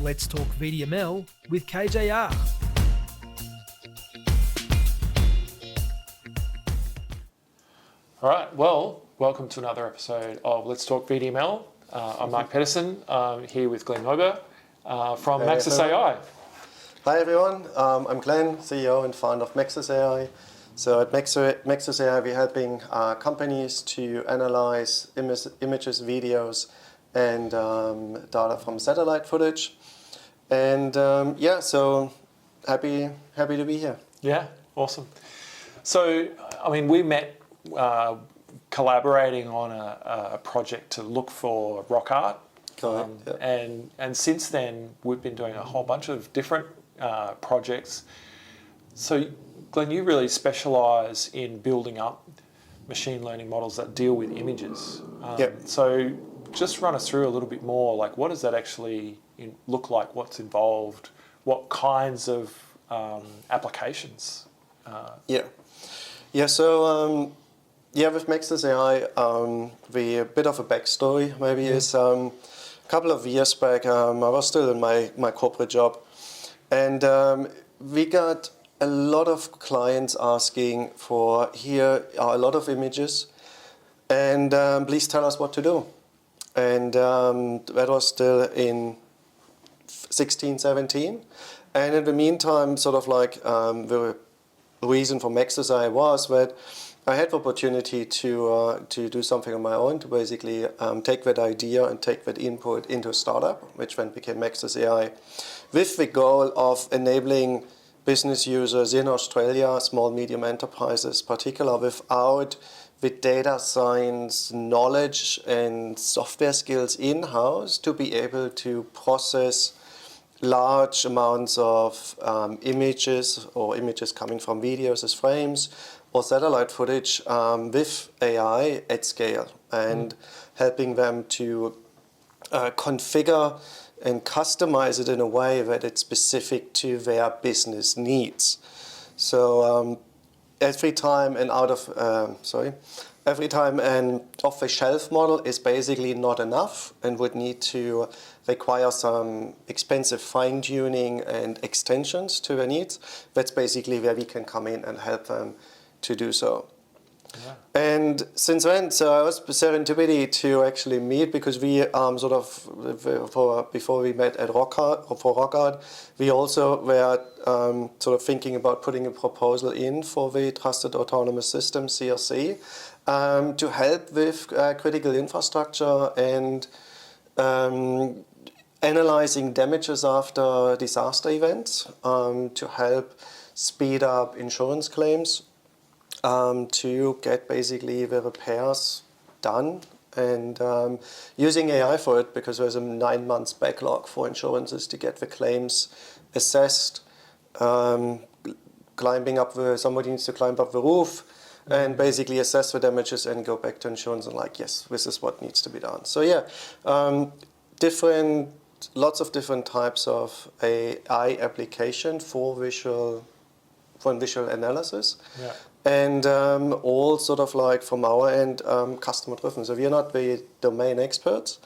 Let's talk VDML with KJR. All right, well, welcome to another episode of Let's Talk VDML. I'm Mark Pedersen, here with Glenn Neuber from Maxis AI. Hi everyone, I'm Glenn, CEO and founder of Maxis AI. So at Maxis AI, we're helping companies to analyze images, videos, and data from satellite footage. And so happy to be here. Yeah, awesome. So, I mean, we met collaborating on a project to look for rock art. And since then, we've been doing a whole bunch of different projects. So, Glenn, you really specialise in building up machine learning models that deal with images. So just run us through a little bit more, like what does that actually look like, what's involved, what kinds of applications? With Maxis AI, a bit of a backstory maybe is a couple of years back, I was still in my corporate job, and we got a lot of clients asking for, here are a lot of images, and please tell us what to do. And that was still in 16, 17. And in the meantime, the reason for Maxis AI was that I had the opportunity to do something on my own, to basically take that idea and take that input into a startup, which then became Maxis AI, with the goal of enabling business users in Australia, small, medium enterprises particular, without the data science knowledge and software skills in-house, to be able to process large amounts of images or images coming from videos as frames or satellite footage with AI at scale, and helping them to configure and customize it in a way that it's specific to their business needs. So every time an off-the-shelf model is basically not enough and would need to require some expensive fine-tuning and extensions to their needs, that's basically where we can come in and help them to do so. Yeah. And since then, so I was serendipity to actually meet, because we before we met at Rock Art, we also were thinking about putting a proposal in for the Trusted Autonomous System, CRC, to help with critical infrastructure and analyzing damages after disaster events, to help speed up insurance claims, to get basically the repairs done, and using AI for it, because there's a 9 months backlog for insurances to get the claims assessed. Somebody needs to climb up the roof and basically assess the damages and go back to insurance and yes, this is what needs to be done. So lots of different types of AI application for visual analysis. Yeah. And all from our end, customer driven. So we are not the domain experts,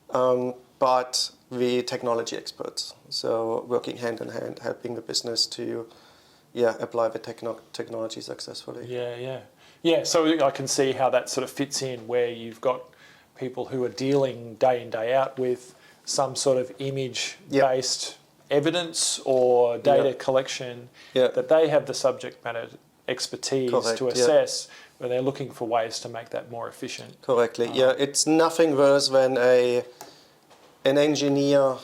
but the technology experts. So working hand in hand, helping the business to apply the technology successfully. Yeah, so I can see how that sort of fits in, where you've got people who are dealing day in, day out with some sort of image-based evidence or data collection, that they have the subject matter expertise to assess, when they're looking for ways to make that more efficient. Correctly, it's nothing worse than an engineer,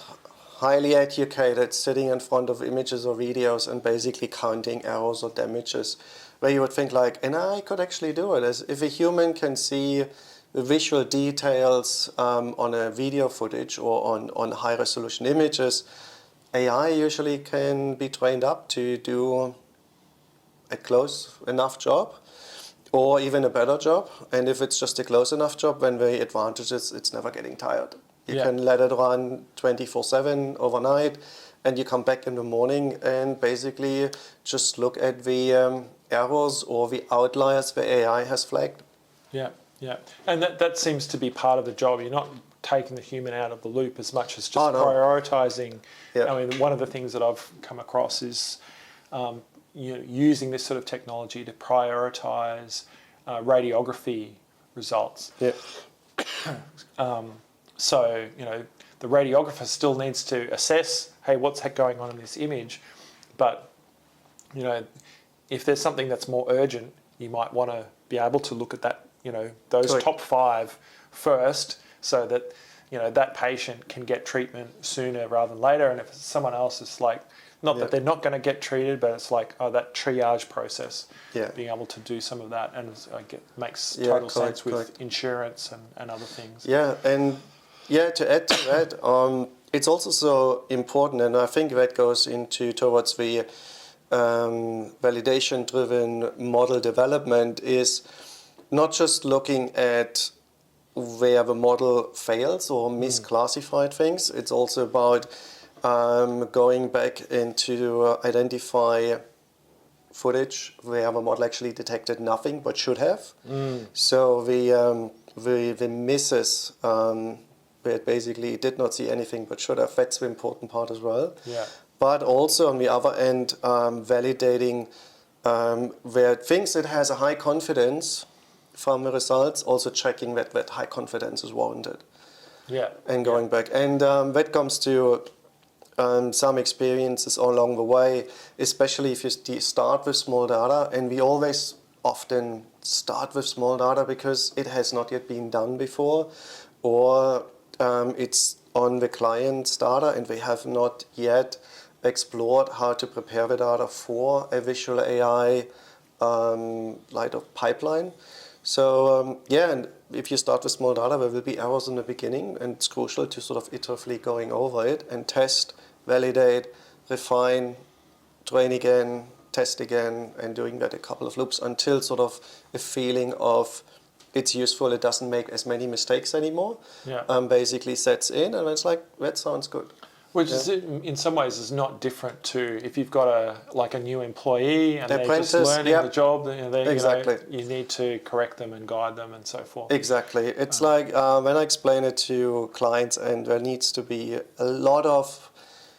highly educated, sitting in front of images or videos and basically counting errors or damages, where you would think and I could actually do it. As if a human can see the visual details on a video footage or on high resolution images, AI usually can be trained up to do a close enough job, or even a better job. And if it's just a close enough job, then the advantage is it's never getting tired. You can let it run 24/7 overnight, and you come back in the morning and basically just look at the errors or the outliers the AI has flagged. Yeah. Yeah, and that seems to be part of the job. You're not taking the human out of the loop as much as just Oh, no. prioritising. Yeah. I mean, one of the things that I've come across is using this sort of technology to prioritise radiography results. Yeah. So, the radiographer still needs to assess, hey, what's going on in this image? But, if there's something that's more urgent, you might want to be able to look at that, those Correct. top 5 first, so that, that patient can get treatment sooner rather than later. And if someone else is like, not that they're not going to get treated, but it's like, that triage process, being able to do some of that, and makes total sense with insurance and other things. Yeah, and to add to that, it's also so important, and I think that goes towards the validation-driven model development, is not just looking at where the model fails or misclassified things. It's also about going back into identify footage where the model actually detected nothing but should have. So the misses where it basically did not see anything but should have, that's the important part as well. Yeah. But also on the other end, validating where things that has a high confidence from the results, also checking that high confidence is warranted. Yeah. And going back. And that comes to some experiences along the way, especially if you start with small data. And we always often start with small data because it has not yet been done before, or it's on the client's data and they have not yet explored how to prepare the data for a visual AI pipeline. So and if you start with small data, there will be errors in the beginning, and it's crucial to sort of iteratively going over it and test, validate, refine, train again, test again, and doing that a couple of loops until sort of a feeling of it's useful, it doesn't make as many mistakes anymore, basically sets in, and it's like, that sounds good. Which is, in some ways, is not different to if you've got a new employee and they're just learning the job. Exactly. You need to correct them and guide them and so forth. Exactly. It's like when I explain it to clients, and there needs to be a lot of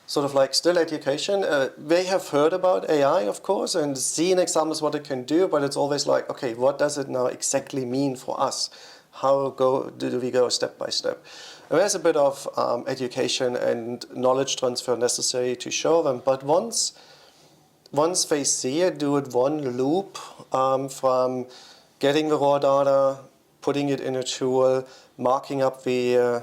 sort of like still education. They have heard about AI, of course, and seen examples what it can do, but it's always like, okay, what does it now exactly mean for us? How do we go step by step? And there's a bit of education and knowledge transfer necessary to show them, but once they see it, do it one loop from getting the raw data, putting it in a tool, marking up the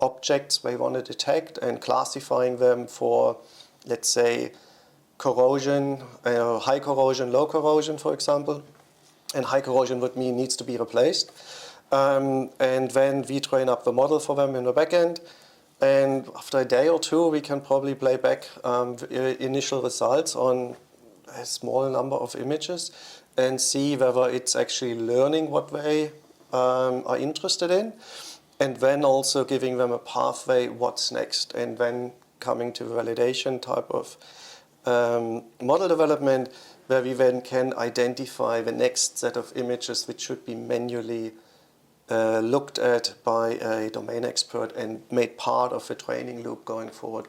objects they want to detect and classifying them for, let's say, corrosion, high corrosion, low corrosion, for example. And high corrosion would mean needs to be replaced. And then we train up the model for them in the backend. And after a day or two, we can probably play back initial results on a small number of images and see whether it's actually learning what they are interested in. And then also giving them a pathway, what's next. And then coming to validation type of model development, where we then can identify the next set of images which should be manually looked at by a domain expert and made part of the training loop going forward.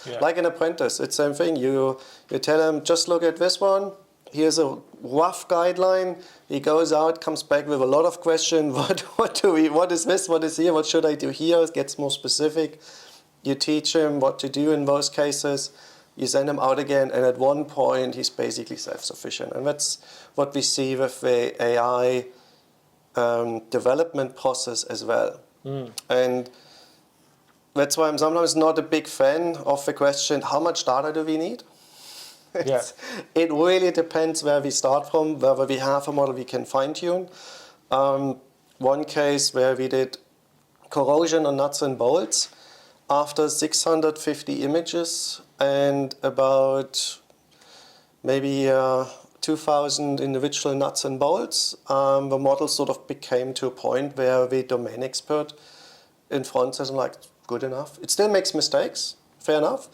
Yeah. Like an apprentice, it's the same thing. You tell him, just look at this one. Here's a rough guideline. He goes out, comes back with a lot of questions. What is this? What is here? What should I do here? It gets more specific. You teach him what to do in those cases. You send him out again, and at one point, he's basically self-sufficient. And that's what we see with the AI development process as well. And that's why I'm sometimes not a big fan of the question, how much data do we need? It really depends where we start from, whether we have a model we can fine-tune. One case where we did corrosion on nuts and bolts, after 650 images and about maybe 2,000 individual nuts and bolts, the model sort of became to a point where the domain expert in front says, like, good enough. It still makes mistakes, fair enough,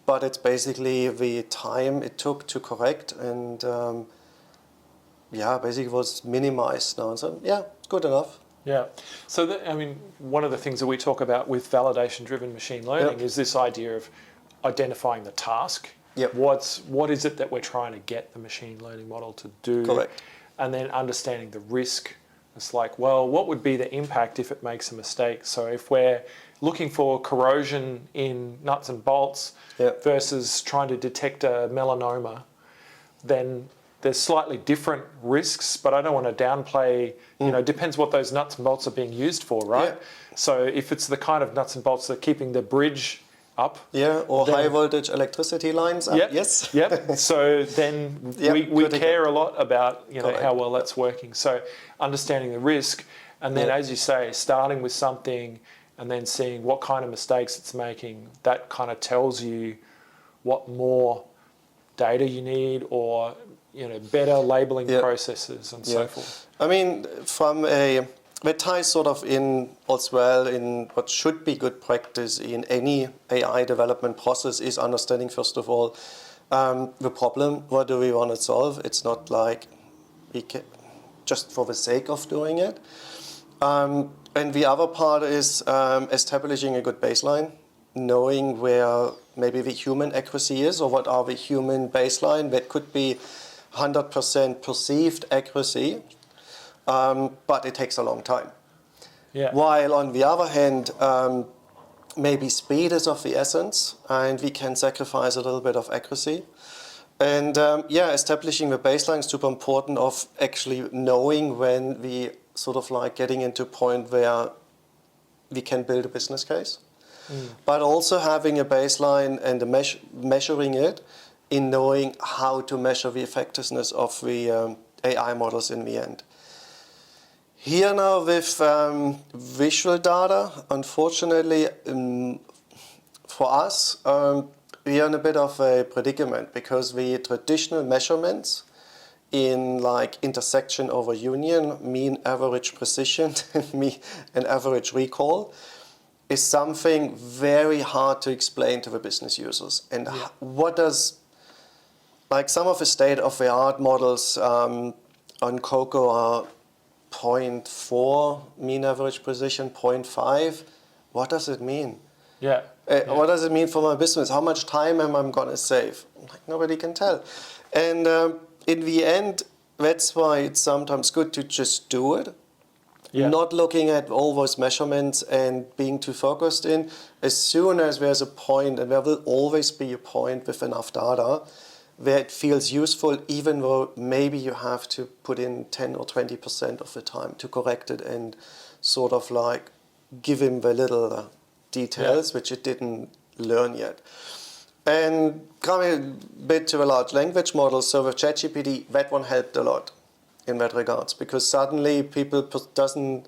but it's basically the time it took to correct, and basically was minimized now. And so, yeah, good enough. Yeah. So, one of the things that we talk about with validation-driven machine learning is this idea of identifying the task. Yep. What is it that we're trying to get the machine learning model to do? Correct. And then understanding the risk. It's like, well, what would be the impact if it makes a mistake? So if we're looking for corrosion in nuts and bolts versus trying to detect a melanoma, then there's slightly different risks, but I don't want to downplay, depends what those nuts and bolts are being used for, right? Yeah. So if it's the kind of nuts and bolts that are keeping the bridge up. Yeah, or high voltage electricity lines up, yes. Yep. So then we care a lot about, how well that's working. So understanding the risk, and then as you say, starting with something and then seeing what kind of mistakes it's making, that kind of tells you what more data you need or better labeling processes and so forth. I mean, that ties sort of in as well in what should be good practice in any AI development process is understanding, first of all, the problem. What do we want to solve? It's not like we can just for the sake of doing it. And the other part is establishing a good baseline, knowing where maybe the human accuracy is or what are the human baseline. That could be 100% perceived accuracy, but it takes a long time. Yeah. While on the other hand, maybe speed is of the essence and we can sacrifice a little bit of accuracy. And establishing the baseline is super important of actually knowing when we sort of like getting into a point where we can build a business case. But also having a baseline and measuring it in knowing how to measure the effectiveness of the AI models in the end. Here now with visual data, unfortunately for us, we are in a bit of a predicament because the traditional measurements in like intersection over union, mean average precision, and average recall, is something very hard to explain to the business users. And what does, like some of the state-of-the-art models on COCO are 0.4 mean average precision, 0.5. What does it mean? What does it mean for my business? How much time am I going to save? Like, nobody can tell. And in the end, that's why it's sometimes good to just do it. Not looking at all those measurements and being too focused in. As soon as there's a point, and there will always be a point with enough data, where it feels useful, even though maybe you have to put in 10 or 20% of the time to correct it and sort of like give him the little details which it didn't learn yet. And coming a bit to a large language model, so with ChatGPT, that one helped a lot in that regards, because suddenly people doesn't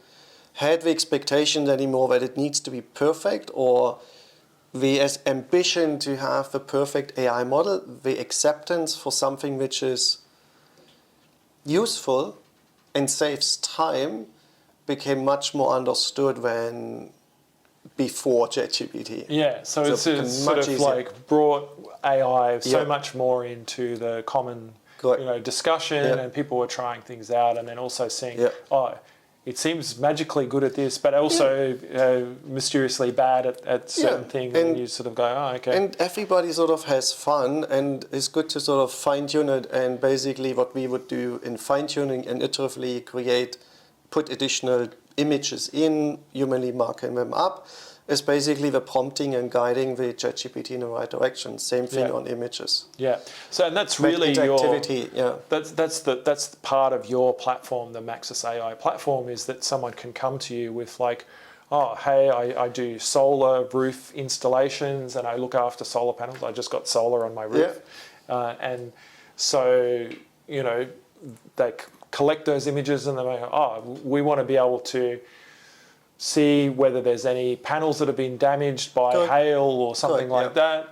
have the expectations anymore that it needs to be perfect or the ambition to have the perfect AI model, the acceptance for something which is useful and saves time became much more understood than before ChatGPT. Yeah, so it's sort of easier. Like brought AI so much more into the common discussion, and people were trying things out, and then also seeing, it seems magically good at this, but also mysteriously bad at certain things, and you sort of go, oh, okay. And everybody sort of has fun, and it's good to sort of fine-tune it, and basically what we would do in fine-tuning and iteratively put additional images in, humanly marking them up, is basically the prompting and guiding the ChatGPT in the right direction. Same thing on images. Yeah. So and that's really that's the part of your platform, the Maxis AI platform, is that someone can come to you with like, oh, hey, I do solar roof installations and I look after solar panels. I just got solar on my roof. And so, they collect those images and they go, we want to be able to see whether there's any panels that have been damaged by hail or something like that,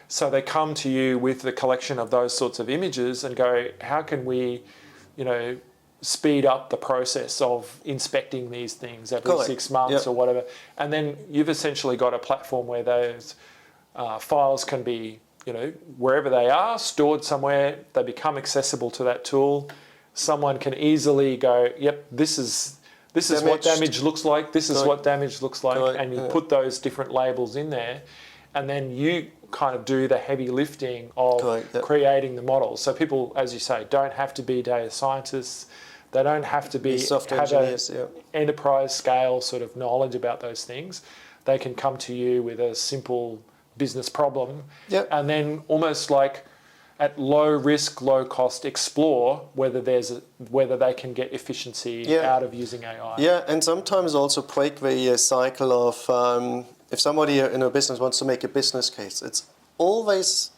So they come to you with the collection of those sorts of images and go, how can we, speed up the process of inspecting these things every 6 months or whatever. And then you've essentially got a platform where those files can be, wherever they are, stored somewhere, they become accessible to that tool. someone can easily go, yep, this is what damage looks like, this is what damage looks like, and you put those different labels in there, and then you kind of do the heavy lifting of creating the models. So people, as you say, don't have to be data scientists. They don't have to be software engineers, enterprise scale sort of knowledge about those things. They can come to you with a simple business problem, and then almost like at low risk, low cost, explore whether they can get efficiency out of using AI. Yeah, and sometimes also break the cycle of if somebody in a business wants to make a business case, it's always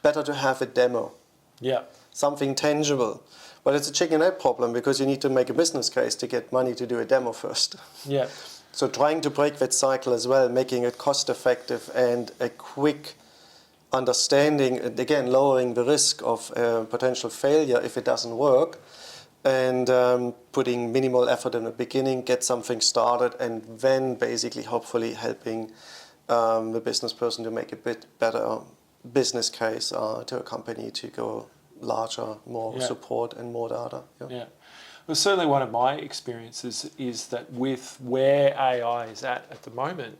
better to have a demo. Yeah. Something tangible. But it's a chicken egg problem because you need to make a business case to get money to do a demo first. Yeah. So trying to break that cycle as well, making it cost effective and a quick understanding, and again, lowering the risk of potential failure if it doesn't work, and putting minimal effort in the beginning, get something started, and then basically hopefully helping the business person to make a bit better business case to a company to go larger, more support and more data. Yeah. Well, certainly one of my experiences is that with where AI is at the moment,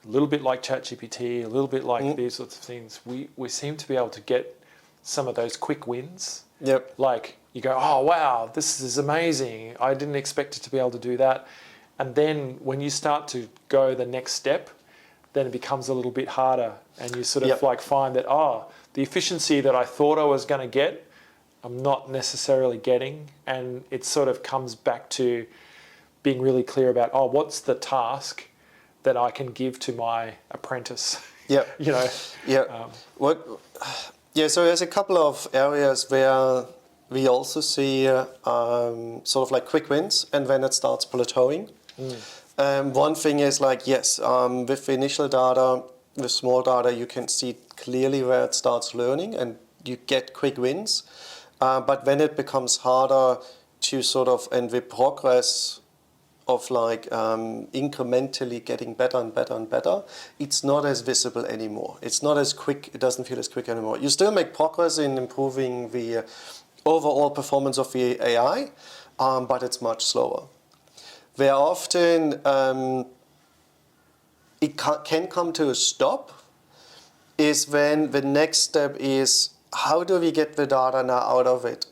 a little bit like ChatGPT, a little bit like these sorts of things, we seem to be able to get some of those quick wins. Yep. Like you go, oh, wow, this is amazing. I didn't expect it to be able to do that. And then when you start to go the next step, then it becomes a little bit harder. And you sort of like find that, the efficiency that I thought I was going to get, I'm not necessarily getting. And it sort of comes back to being really clear about, what's the task that I can give to my apprentice? Yeah. You know? Yeah. So there's a couple of areas where we also see sort of like quick wins, and then it starts plateauing. One thing is like, with the initial data, with small data, you can see clearly where it starts learning and you get quick wins. But when it becomes harder to sort of, and the progress of like incrementally getting better and better and better, it's not as visible anymore. It's not as quick, it doesn't feel as quick anymore. You still make progress in improving the overall performance of the AI, but it's much slower. Where often it can come to a stop is when the next step is, how do we get the data now out of it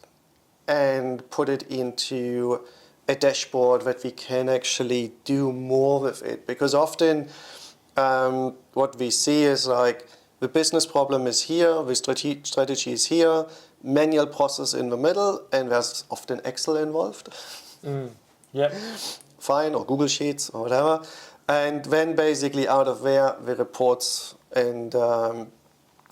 and put it into a dashboard that we can actually do more with it? Because often what we see is like the business problem is here, the strategy is here, manual process in the middle, and there's often Excel involved. Fine, or Google Sheets or whatever. And then basically out of there, the reports and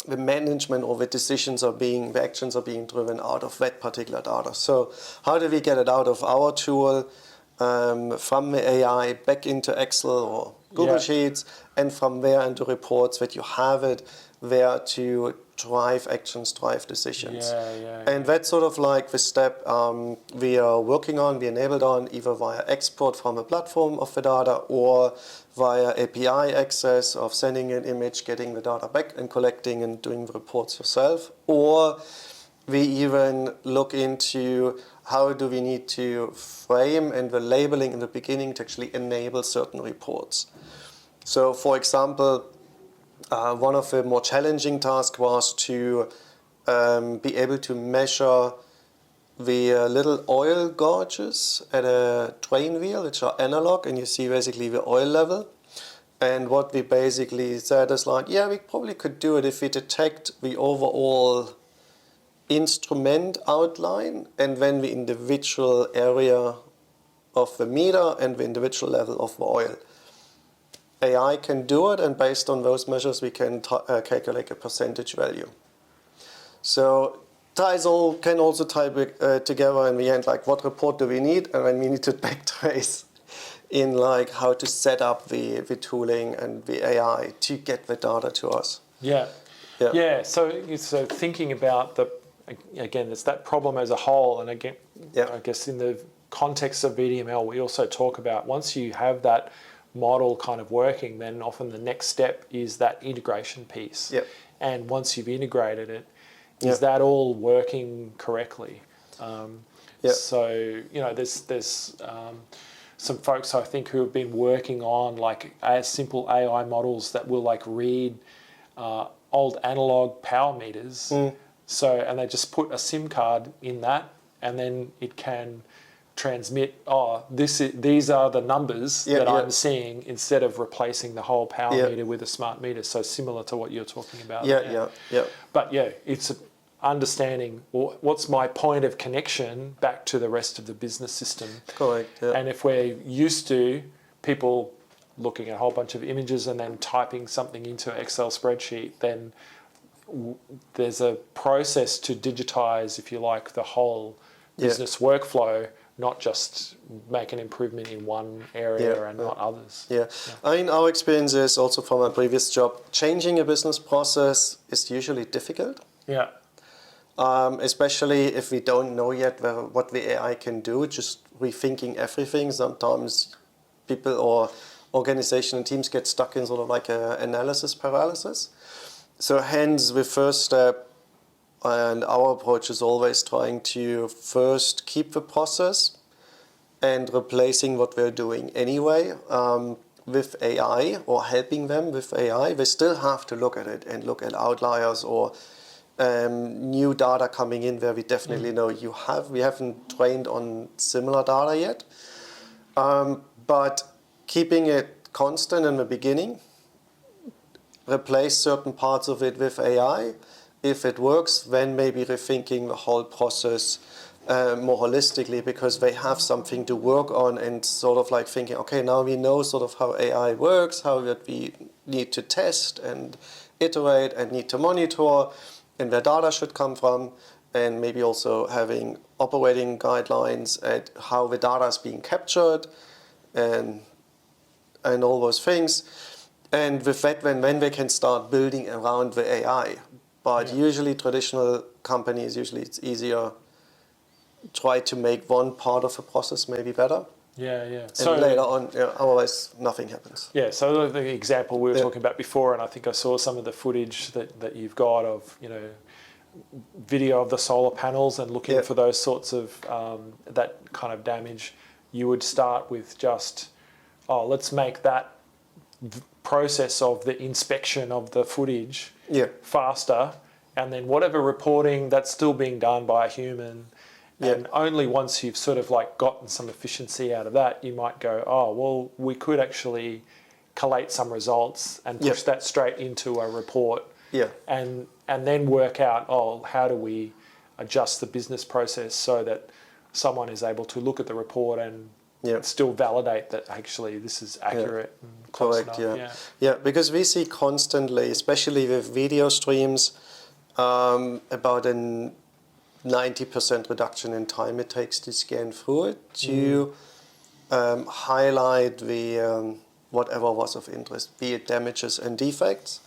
the management or the the actions are being driven out of that particular data. So how do we get it out of our tool from the AI back into Excel or Google Sheets, and from there into reports that you have it there to drive actions, drive decisions. And that's sort of like the step we are working on, we enabled on, either via export from a platform of the data or via API access of sending an image, getting the data back and collecting and doing the reports yourself. Or we even look into how do we need to frame and the labeling in the beginning to actually enable certain reports. So for example, one of the more challenging tasks was to be able to measure the little oil gauges at a train wheel, which are analog, and you see basically the oil level. And what we basically said is like, we probably could do it if we detect the overall instrument outline and then the individual area of the meter and the individual level of the oil. AI can do it, and based on those measures, we can calculate a percentage value. So can also tie together in the end, like what report do we need, and then we need to backtrace in like how to set up the tooling and the AI to get the data to us. So thinking about again, it's that problem as a whole, and again, I guess in the context of VDML, we also talk about once you have that model kind of working, then often the next step is that integration piece. And once you've integrated it, is that all working correctly? Yeah. So, you know, there's some folks I think who have been working on like simple AI models that will like read old analog power meters. So, and they just put a SIM card in that, and then it can transmit, these are the numbers that I'm seeing, instead of replacing the whole power meter with a smart meter. So similar to what you're talking about. Yeah. But yeah, it's understanding what's my point of connection back to the rest of the business system. Correct. Yeah. And if we're used to people looking at a whole bunch of images and then typing something into an Excel spreadsheet, then there's a process to digitize, if you like, the whole business workflow, not just make an improvement in one area and not others. Yeah. I mean, our experience is also from my previous job, changing a business process is usually difficult. Yeah. Especially if we don't know yet what the AI can do, just rethinking everything. Sometimes people or organization and teams get stuck in sort of like a analysis paralysis. So hence the first step, and our approach is always trying to first keep the process and replacing what we're doing anyway with AI, or helping them with AI. They still have to look at it and look at outliers or new data coming in where we definitely know we haven't trained on similar data yet. But keeping it constant in the beginning, replace certain parts of it with AI. If it works, then maybe rethinking the whole process more holistically, because they have something to work on, and sort of like thinking, okay, now we know sort of how AI works, how that we need to test and iterate and need to monitor, and where data should come from, and maybe also having operating guidelines at how the data is being captured and all those things. And with that, when they can start building around the AI. But usually traditional companies, it's easier try to make one part of the process maybe better. Yeah. And so later on, otherwise nothing happens. Yeah, so the example we were talking about before, and I think I saw some of the footage that you've got of, you know, video of the solar panels and looking for those sorts of, that kind of damage. You would start with just, let's make that process of the inspection of the footage faster, and then whatever reporting that's still being done by a human. And only once you've sort of like gotten some efficiency out of that, you might go, well, we could actually collate some results and push that straight into a report. And then work out, how do we adjust the business process so that someone is able to look at the report and still validate that actually this is accurate. And close enough. Yeah, because we see constantly, especially with video streams, about a 90% reduction in time it takes to scan through it to highlight the whatever was of interest, be it damages and defects.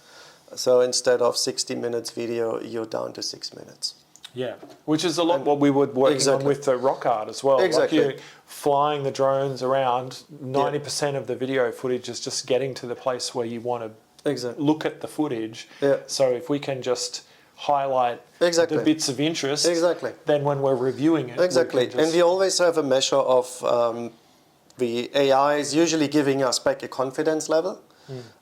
So instead of 60 minutes video, you're down to 6 minutes. Yeah, which is a lot what we were working on with the rock art as well. Exactly. Like flying the drones around, 90% of the video footage is just getting to the place where you want to look at the footage. So if we can just highlight the bits of interest, then when we're reviewing it. And we always have a measure of the AI is usually giving us back a confidence level.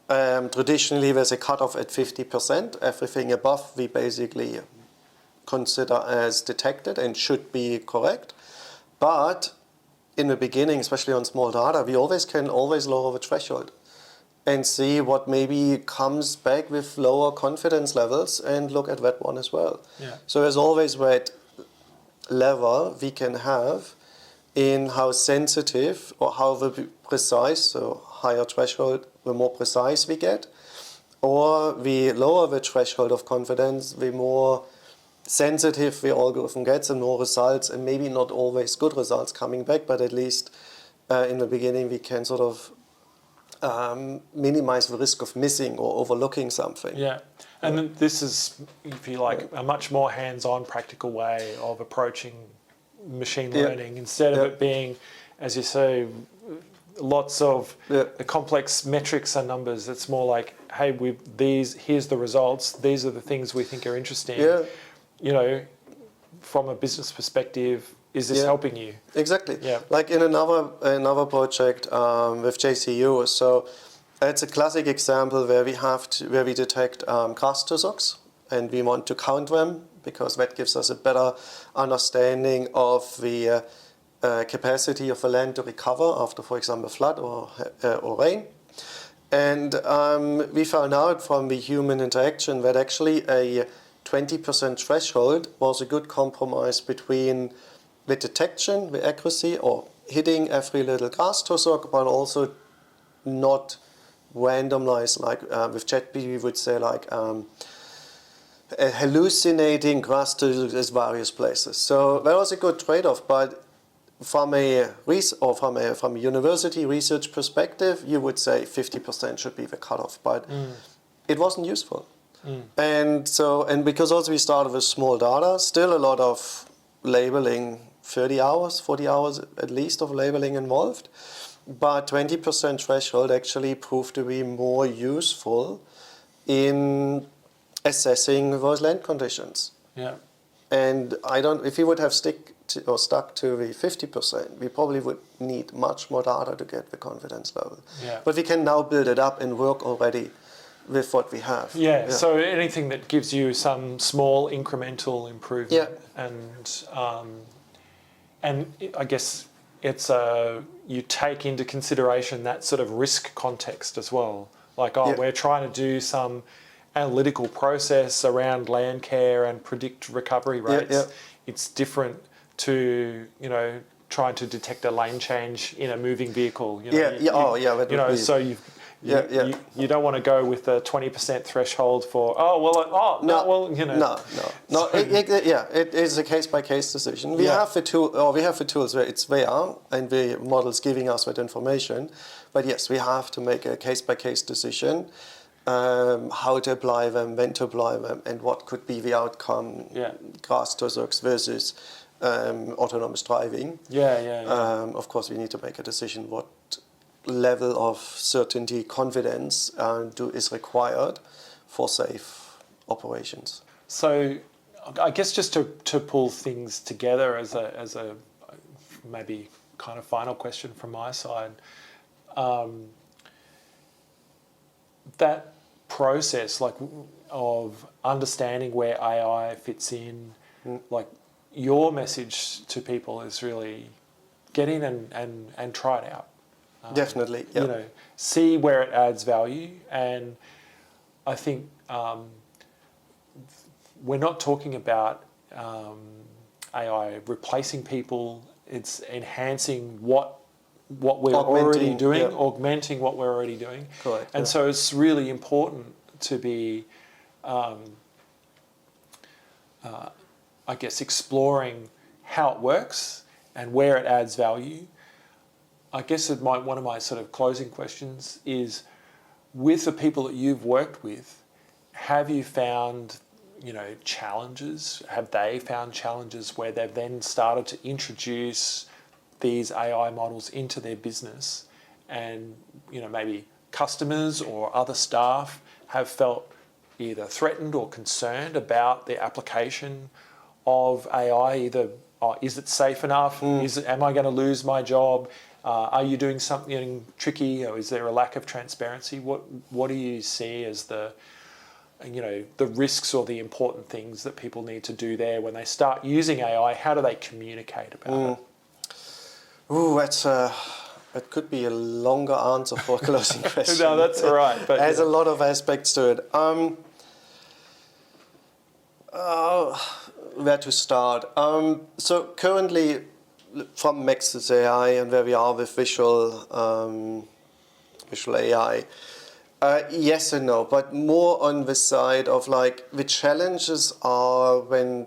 Traditionally, there's a cutoff at 50%. Everything above, we basically consider as detected and should be correct. But in the beginning, especially on small data, we can always lower the threshold and see what maybe comes back with lower confidence levels and look at that one as well. So there's always that lever we can have in how sensitive or how precise, so higher threshold, the more precise we get, or we lower the threshold of confidence, the more sensitive the algorithm gets and more results, and maybe not always good results coming back, but at least in the beginning we can sort of minimize the risk of missing or overlooking something. And then this is, if you like, a much more hands-on practical way of approaching machine learning, instead of it being, as you say, lots of the complex metrics and numbers. It's more like, hey, here's the results, these are the things we think are interesting. You know, from a business perspective, is this Yeah. helping you? Exactly. Yeah. Like in another project with JCU, so it's a classic example where we detect grass tussocks, and we want to count them because that gives us a better understanding of the capacity of the land to recover after, for example, flood or rain. And we found out from the human interaction that actually a 20% threshold was a good compromise between the detection, the accuracy, or hitting every little grass tussock, but also not randomized, like with ChatGPT we would say, like hallucinating grass tussocks in various places. So that was a good trade-off, but from a university research perspective, you would say 50% should be the cutoff, but it wasn't useful. And because also we started with small data, still a lot of labeling, 30 hours, 40 hours at least of labeling involved, but 20% threshold actually proved to be more useful in assessing those land conditions. Yeah. And if we would have stuck to the 50%, we probably would need much more data to get the confidence level. Yeah. But we can now build it up and work already with what we have. Yeah. So anything that gives you some small incremental improvement. Yeah. And I guess it's you take into consideration that sort of risk context as well. Like, we're trying to do some analytical process around land care and predict recovery rates. Yeah. It's different to, trying to detect a lane change in a moving vehicle. So you don't want to go with the 20% threshold for it is a case-by-case decision. We have the tools where it's there and the model's giving us that information, but yes, we have to make a case-by-case decision, how to apply them, when to apply them, and what could be the outcome. Grass tussocks versus autonomous driving. Of course, we need to make a decision what level of certainty, confidence is required for safe operations. So, I guess just to pull things together as a maybe kind of final question from my side, that process of understanding where AI fits in, your message to people is really get in and try it out. Definitely, yeah. See where it adds value. And I think we're not talking about AI replacing people. It's enhancing what we're already doing, augmenting what we're already doing. Correct. And so it's really important to be, I guess, exploring how it works and where it adds value. I guess one of my sort of closing questions is, with the people that you've worked with, have you found, challenges? Have they found challenges where they've then started to introduce these AI models into their business, and maybe customers or other staff have felt either threatened or concerned about the application of AI? Either, is it safe enough? Am I going to lose my job? Are you doing something tricky, or is there a lack of transparency? What do you see as the risks or the important things that people need to do there when they start using AI? How do they communicate about it? Ooh, it could be a longer answer for a closing question. No, that's all right. But there's a lot of aspects to it. Where to start? So currently, from Maxis AI and where we are with visual AI, yes and no, but more on the side of the challenges are when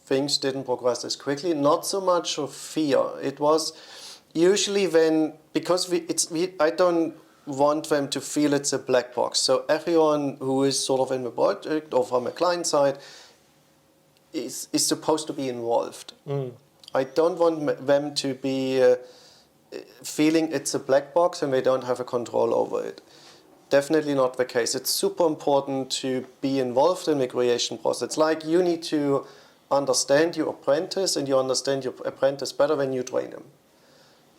things didn't progress as quickly. Not so much of fear. It was usually because I don't want them to feel it's a black box. So everyone who is sort of in the project or from a client side is supposed to be involved. I don't want them to be feeling it's a black box and they don't have a control over it. Definitely not the case. It's super important to be involved in the creation process. Like, you need to understand your apprentice and you understand your apprentice better when you train him.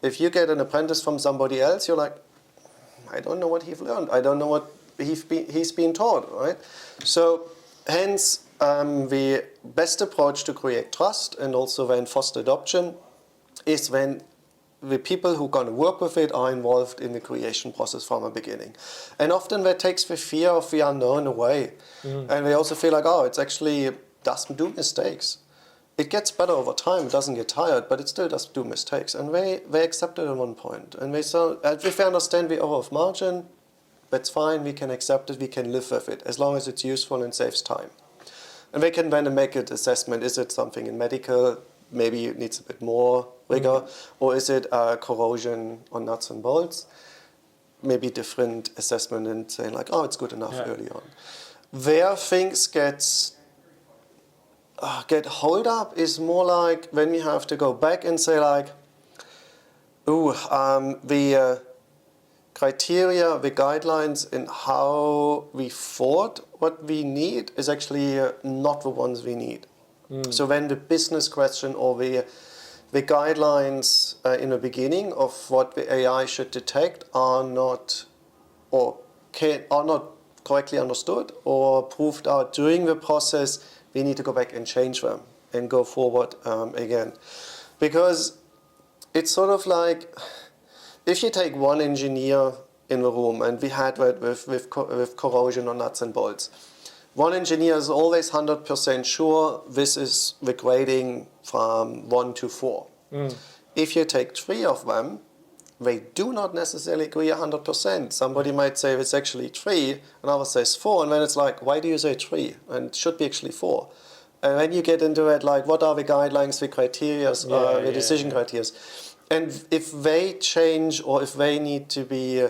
If you get an apprentice from somebody else, you're like, I don't know what he's learned. I don't know what he's been taught, right? So hence, the best approach to create trust and also then foster adoption is when the people who are going to work with it are involved in the creation process from the beginning. And often that takes the fear of the unknown away. And they also feel like, oh, it's actually doesn't do mistakes. It gets better over time, it doesn't get tired, but it still does do mistakes. And they accept it at one point. And if they understand the error of margin, that's fine, we can accept it, we can live with it, as long as it's useful and saves time. And they can then make an assessment, is it something in medical, maybe it needs a bit more rigor, or is it corrosion on nuts and bolts? Maybe different assessment and saying like, oh, it's good enough early on. Where things get hold up is more like when we have to go back and say like, the criteria, the guidelines in how we thought what we need is actually not the ones we need. So when the business question or the guidelines in the beginning of what the AI should detect are not correctly understood or proved out during the process, we need to go back and change them and go forward again. Because it's sort of like, if you take one engineer in the room, and we had that with corrosion on nuts and bolts, one engineer is always 100% sure this is the grading from 1 to 4. If you take 3 of them, they do not necessarily agree 100%. Somebody might say it's actually 3, another says 4, and then it's like, why do you say 3? And it should be actually 4. And then you get into it like, what are the guidelines, the criteria, the decision criteria? And if they change or if they need to be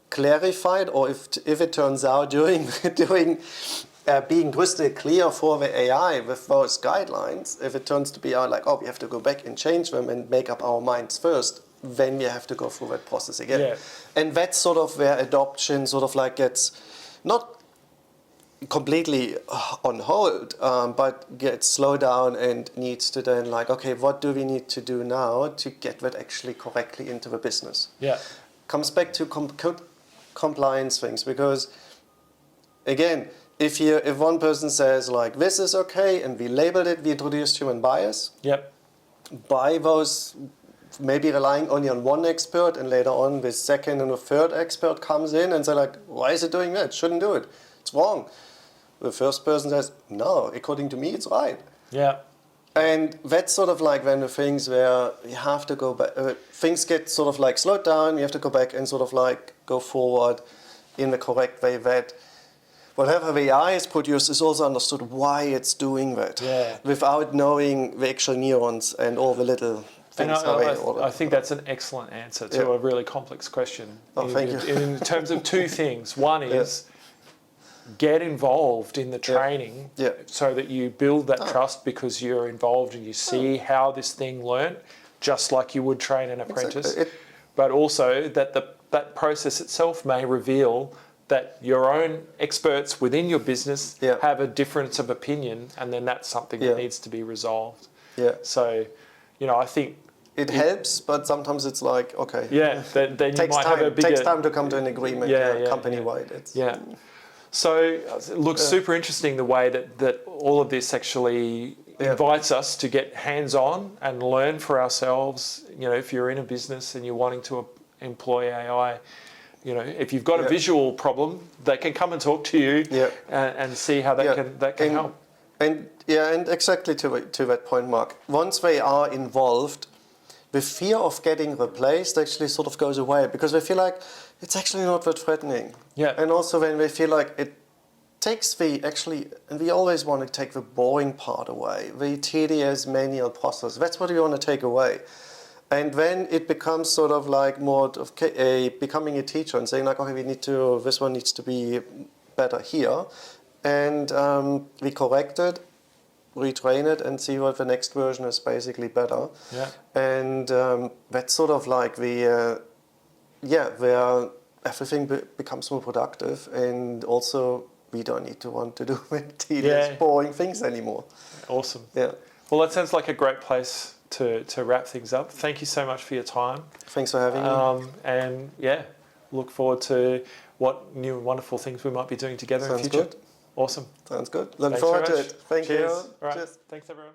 clarified, or if it turns out during being crystal clear for the AI with those guidelines, if it turns to be like, oh, we have to go back and change them and make up our minds first, then we have to go through that process again. Yeah. And that's sort of where adoption sort of like gets not completely on hold, but gets slowed down and needs to then like, okay, what do we need to do now to get that actually correctly into the business? Yeah. Comes back to compliance things, because again, if one person says like, this is okay, and we labeled it, we introduced human bias. Yep. By those, maybe relying only on one expert, and later on the second and the third expert comes in and say like, why is it doing that? Shouldn't do it. It's wrong. The first person says, no, according to me, it's right. Yeah. And that's sort of like when the things where you have to go back, things get sort of like slowed down, you have to go back and sort of like go forward in the correct way that whatever the AI is produced is also understood why it's doing that, without knowing the actual neurons and all the little things. And I think that's an excellent answer to a really complex question. Oh, thank you. In terms of 2 things. One is get involved in the training so that you build that trust, because you're involved and you see how this thing learnt, just like you would train an apprentice. Exactly. But also that that process itself may reveal that your own experts within your business have a difference of opinion, and then that's something that needs to be resolved. Yeah. So, I think it helps, but sometimes it's like, okay. Yeah, then you might have a bigger... Takes time to come to an agreement company-wide. So it looks super interesting the way that all of this actually invites us to get hands-on and learn for ourselves. If you're in a business and you're wanting to employ AI, if you've got a visual problem, they can come and talk to you and see how that can help. And exactly to that point, Mark. Once they are involved, the fear of getting replaced actually sort of goes away, because they feel like it's actually not that threatening. Yeah. And also when they feel like it takes and we always want to take the boring part away, the tedious manual process. That's what we want to take away. And when it becomes sort of like more of becoming a teacher and saying like, okay, this one needs to be better here, and we correct it, retrain it, and see what the next version is basically better. Yeah. And that's sort of like where everything becomes more productive, and also we don't need to want to do tedious, boring things anymore. Awesome. Yeah. Well, that sounds like a great place to wrap things up. Thank you so much for your time. Thanks for having me. And yeah, look forward to what new and wonderful things we might be doing together in the future. Good. Awesome. Sounds good. Looking Thanks forward very to much. it. Thank Cheers. you. All right. Cheers. Thanks, everyone.